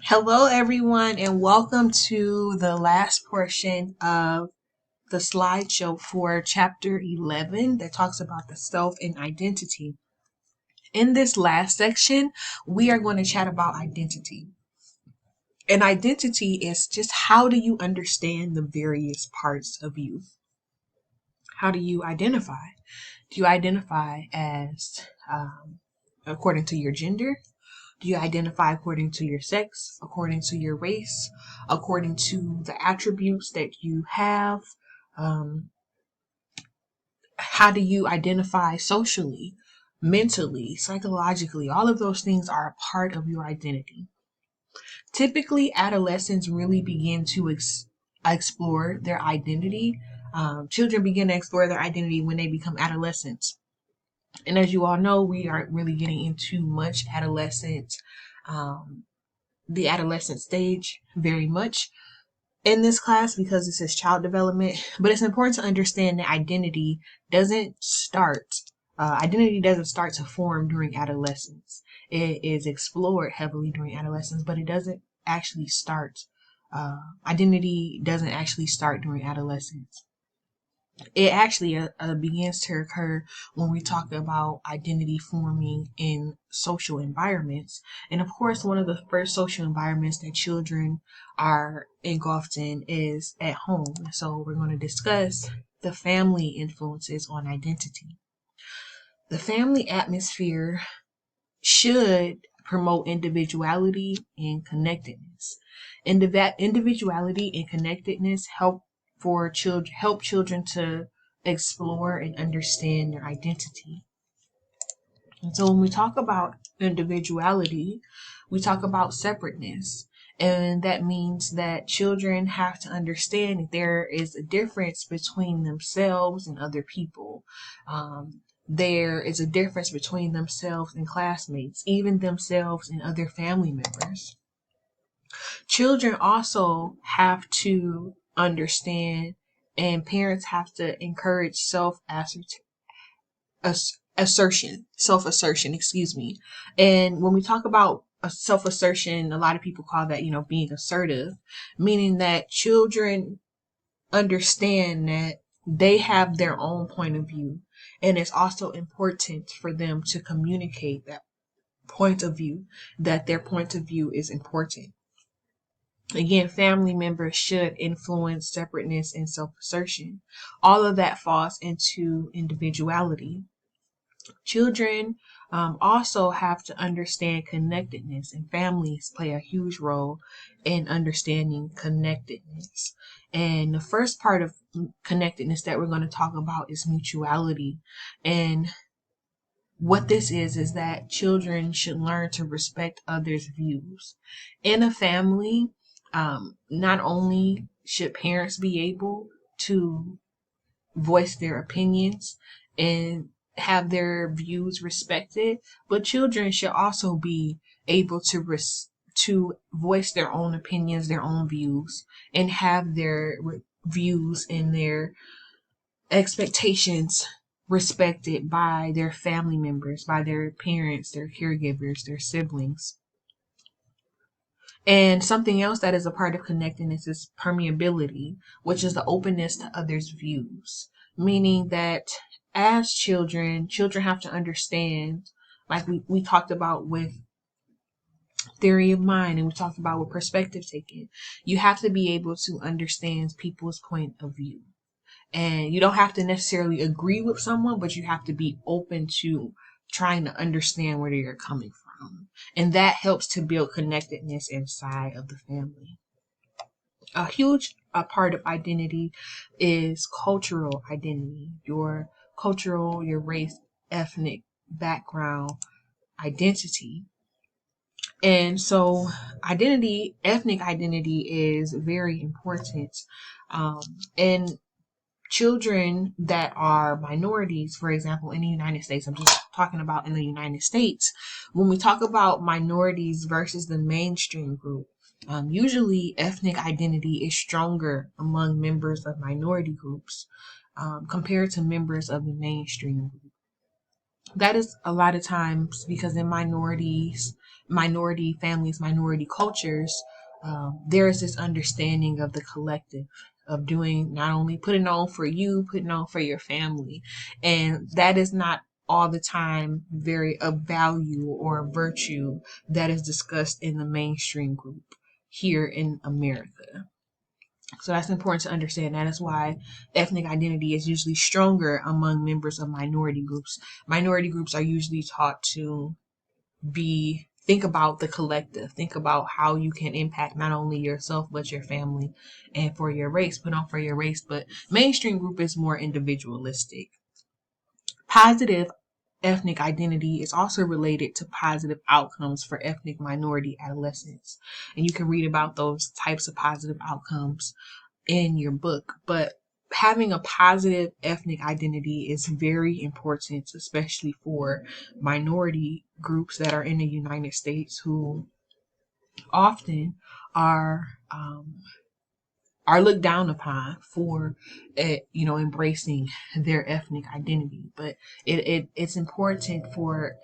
Hello, everyone, and welcome to the last portion of the slideshow for chapter 11 that talks about the self and identity. In this last section, we are going to chat about identity. And identity is just how do you understand the various parts of you? How do you identify? Do you identify as according to your gender? Do you identify according to your sex, according to your race, according to the attributes that you have? Um, how do you identify socially, mentally, psychologically? All of those things are a part of your identity. Typically, adolescents really begin to explore their identity. Children begin to explore their identity when they become adolescents. And as you all know, we aren't really getting into much the adolescent stage very much in this class because this is child development. But it's important to understand that identity doesn't start to form during adolescence. It is explored heavily during adolescence, but it doesn't actually start. Identity doesn't actually start during adolescence. It actually begins to occur when we talk about identity forming in social environments. And of course, one of the first social environments that children are engulfed in is at home. So we're going to discuss the family influences on identity. The family atmosphere should promote individuality and connectedness. Individuality and connectedness help children to explore and understand their identity. And so when we talk about individuality, we talk about separateness. And that means that children have to understand that there is a difference between themselves and other people. There is a difference between themselves and classmates, even themselves and other family members. Children also have to understand, and parents have to encourage self-assertion, excuse me. And when we talk about self-assertion, a lot of people call that, being assertive, meaning that children understand that they have their own point of view. And it's also important for them to communicate that point of view, that their point of view is important. Again, family members should influence separateness and self-assertion. All of that falls into individuality. Children also have to understand connectedness, and families play a huge role in understanding connectedness. And the first part of connectedness that we're going to talk about is mutuality. And what this is that children should learn to respect others' views. In a family, not only should parents be able to voice their opinions and have their views respected, but children should also be able to voice their own opinions, their own views, and have their views and their expectations respected by their family members, by their parents, their caregivers, their siblings. And something else that is a part of connectedness is permeability, which is the openness to others' views. Meaning that as children have to understand, like we talked about with theory of mind and we talked about with perspective taking, you have to be able to understand people's point of view. And you don't have to necessarily agree with someone, but you have to be open to trying to understand where they're coming from. And that helps to build connectedness inside of the family. A huge part of identity is cultural identity, your cultural, your race, ethnic background, identity. And so ethnic identity is very important. And children that are minorities, for example, in the United States, I'm just talking about in the United States, when we talk about minorities versus the mainstream group, usually ethnic identity is stronger among members of minority groups compared to members of the mainstream group. That is a lot of times because in minorities, minority families, minority cultures, there is this understanding of the collective, of doing, not only putting on for you, putting on for your family. And that is not all the time very a value or a virtue that is discussed in the mainstream group here in America. So that's important to understand. That is why ethnic identity is usually stronger among members of minority groups. Minority groups are usually taught to think about the collective, think about how you can impact not only yourself but your family, and for your race, put on for your race. But mainstream group is more individualistic. Positive ethnic identity is also related to positive outcomes for ethnic minority adolescents. And you can read about those types of positive outcomes in your book. But having a positive ethnic identity is very important, especially for minority groups that are in the United States who often are looked down upon for embracing their ethnic identity. But it's important for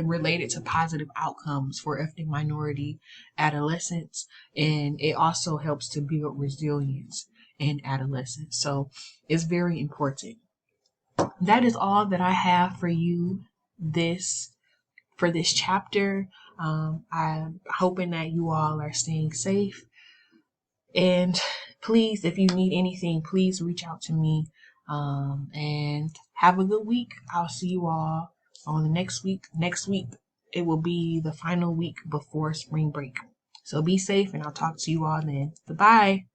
related to positive outcomes for ethnic minority adolescents, and it also helps to build resilience in adolescence. So it's very important. That is all that I have for you this chapter. I'm hoping that you all are staying safe. And please, if you need anything, please reach out to me. And have a good week. I'll see you all on the next week. Next week, it will be the final week before spring break. So be safe, and I'll talk to you all then. Goodbye.